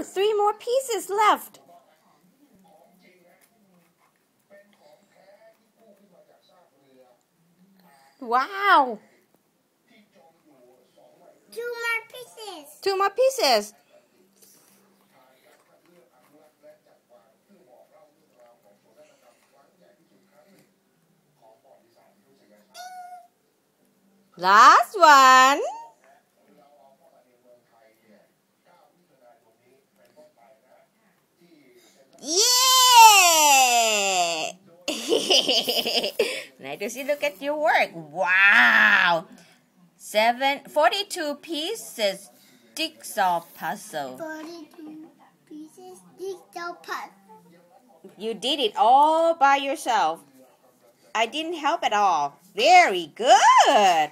3 more pieces left. Wow. 2 more pieces. 2 more pieces. Last one. Yeah! Now do see, look at your work. Wow! 42 pieces jigsaw puzzle. 42 pieces jigsaw puzzle. You did it all by yourself. I didn't help at all. Very good.